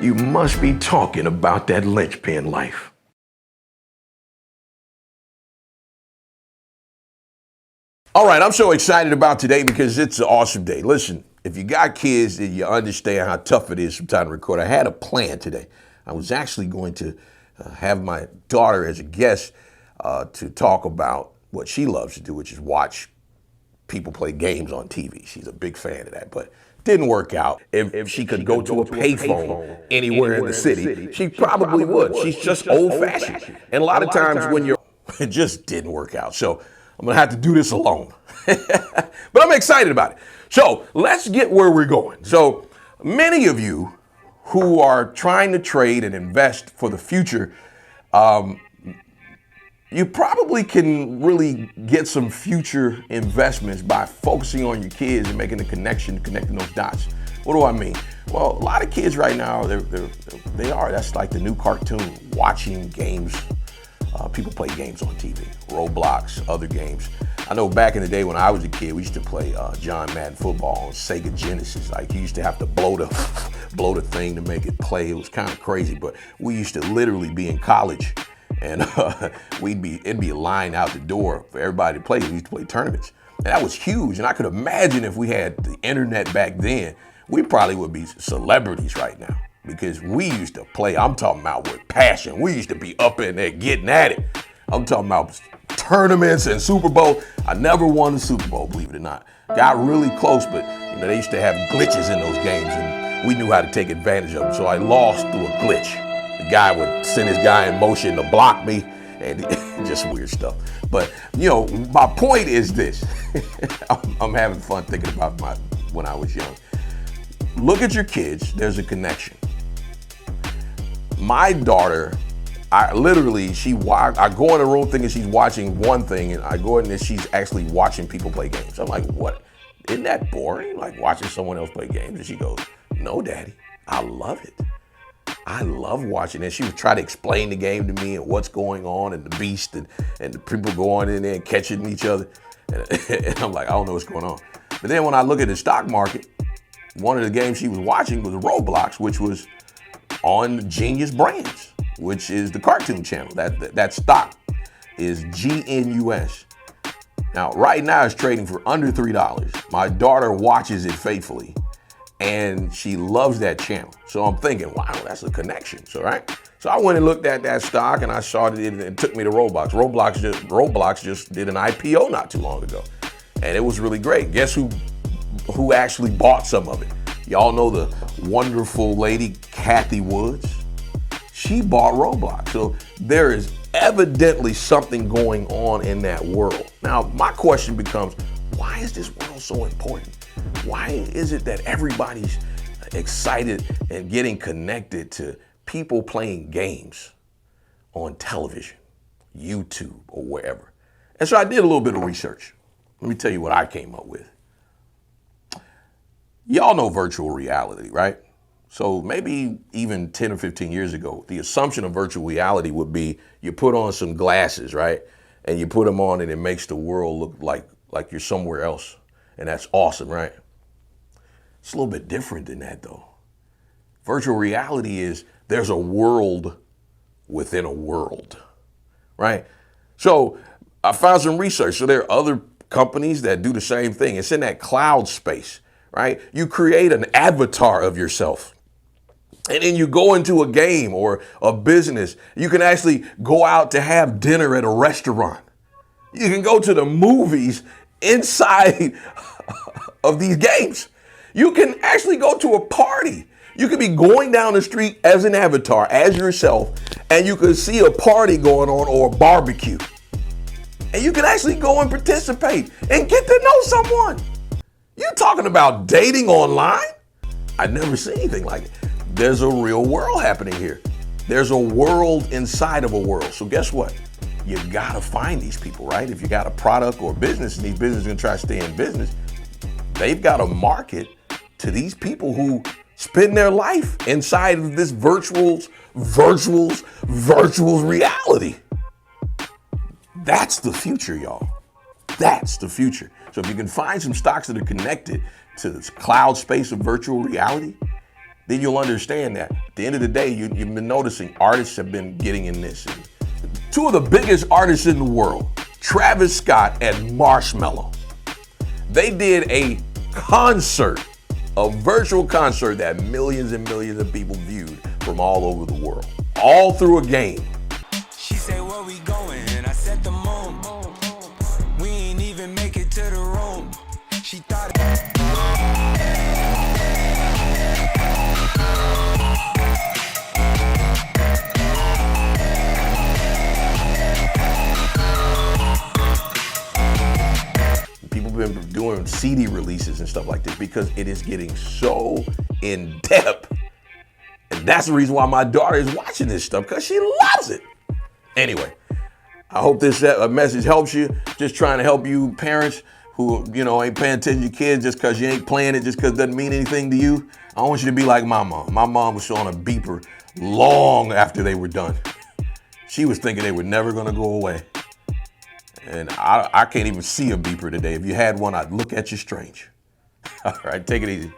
you must be talking about that linchpin life. All right, I'm so excited about today because it's an awesome day. Listen, if you got kids and you understand how tough it is sometimes to record, I had a plan today. I was actually going to have my daughter as a guest to talk about what she loves to do, which is watch people play games on TV. She's a big fan of that, but didn't work out. If she could go to a payphone anywhere in the city, she probably would. She's just old-fashioned. And a lot of times when you're, it just didn't work out. So I'm gonna have to do this alone. But I'm excited about it. So let's get where we're going. So many of you who are trying to trade and invest for the future, you probably can really get some future investments by focusing on your kids and making the connection, connecting those dots. What do I mean? Well, a lot of kids right now, that's like the new cartoon, watching games. People play games on TV, Roblox, other games. I know back in the day when I was a kid, we used to play John Madden football on Sega Genesis. Like you used to have to blow the thing to make it play. It was kind of crazy, but we used to literally be in college and it'd be a line out the door for everybody to play. We used to play tournaments. And that was huge. And I could imagine if we had the internet back then, we probably would be celebrities right now. Because we used to play, I'm talking about with passion. We used to be up in there getting at it. I'm talking about tournaments and Super Bowl. I never won the Super Bowl, believe it or not. Got really close, but they used to have glitches in those games and we knew how to take advantage of them. So I lost through a glitch. The guy would send his guy in motion to block me and just weird stuff. But my point is this. I'm having fun thinking about when I was young. Look at your kids, there's a connection. My daughter, I go in a room thinking she's watching one thing, and I go in there, she's actually watching people play games. I'm like, what? Isn't that boring? Like watching someone else play games? And she goes, no, Daddy, I love it. I love watching it. She would try to explain the game to me and what's going on and the beast and the people going in there and catching each other. And I'm like, I don't know what's going on. But then when I look at the stock market, one of the games she was watching was Roblox, which was on Genius Brands, which is the cartoon channel. That stock is GNUS. Now, right now it's trading for under $3. My daughter watches it faithfully, and she loves that channel. So I'm thinking, wow, that's a connection. So I went and looked at that stock, and I saw it, and it took me to Roblox. Roblox just did an IPO not too long ago, and it was really great. Guess who actually bought some of it? Y'all know the wonderful lady, Cathie Woods. She bought Roblox. So there is evidently something going on in that world. Now, my question becomes, why is this world so important? Why is it that everybody's excited and getting connected to people playing games on television, YouTube, or wherever? And so I did a little bit of research. Let me tell you what I came up with. Y'all know virtual reality, right? So maybe even 10 or 15 years ago, the assumption of virtual reality would be you put on some glasses, right? And you put them on and it makes the world look like you're somewhere else. And that's awesome, right? It's a little bit different than that though. Virtual reality is there's a world within a world, right? So I found some research. So there are other companies that do the same thing. It's in that cloud space. Right? You create an avatar of yourself and then you go into a game or a business. You can actually go out to have dinner at a restaurant. You can go to the movies inside of these games. You can actually go to a party. You could be going down the street as an avatar, as yourself, and you could see a party going on or a barbecue. And you can actually go and participate and get to know someone. You talking about dating online? I've never seen anything like it. There's a real world happening here. There's a world inside of a world. So guess what? You gotta find these people, right? If you got a product or business and these businesses are gonna try to stay in business, they've got to market to these people who spend their life inside of this virtual reality. That's the future, y'all. That's the future. So if you can find some stocks that are connected to this cloud space of virtual reality, then you'll understand that. At the end of the day, you've been noticing artists have been getting in this. Two of the biggest artists in the world, Travis Scott and Marshmello, they did a concert, a virtual concert that millions and millions of people viewed from all over the world, all through a game. She said, where we going? And I said the moon. We ain't even make it to the room. She thought People have been doing CD releases and stuff like this because it is getting so in depth. And that's the reason why my daughter is watching this stuff, because she loves it. Anyway, I hope this message helps you. Just trying to help you parents who, ain't paying attention to your kids just because you ain't playing it, just because it doesn't mean anything to you. I want you to be like my mom. My mom was showing a beeper long after they were done. She was thinking they were never going to go away. And I can't even see a beeper today. If you had one, I'd look at you strange. All right, take it easy.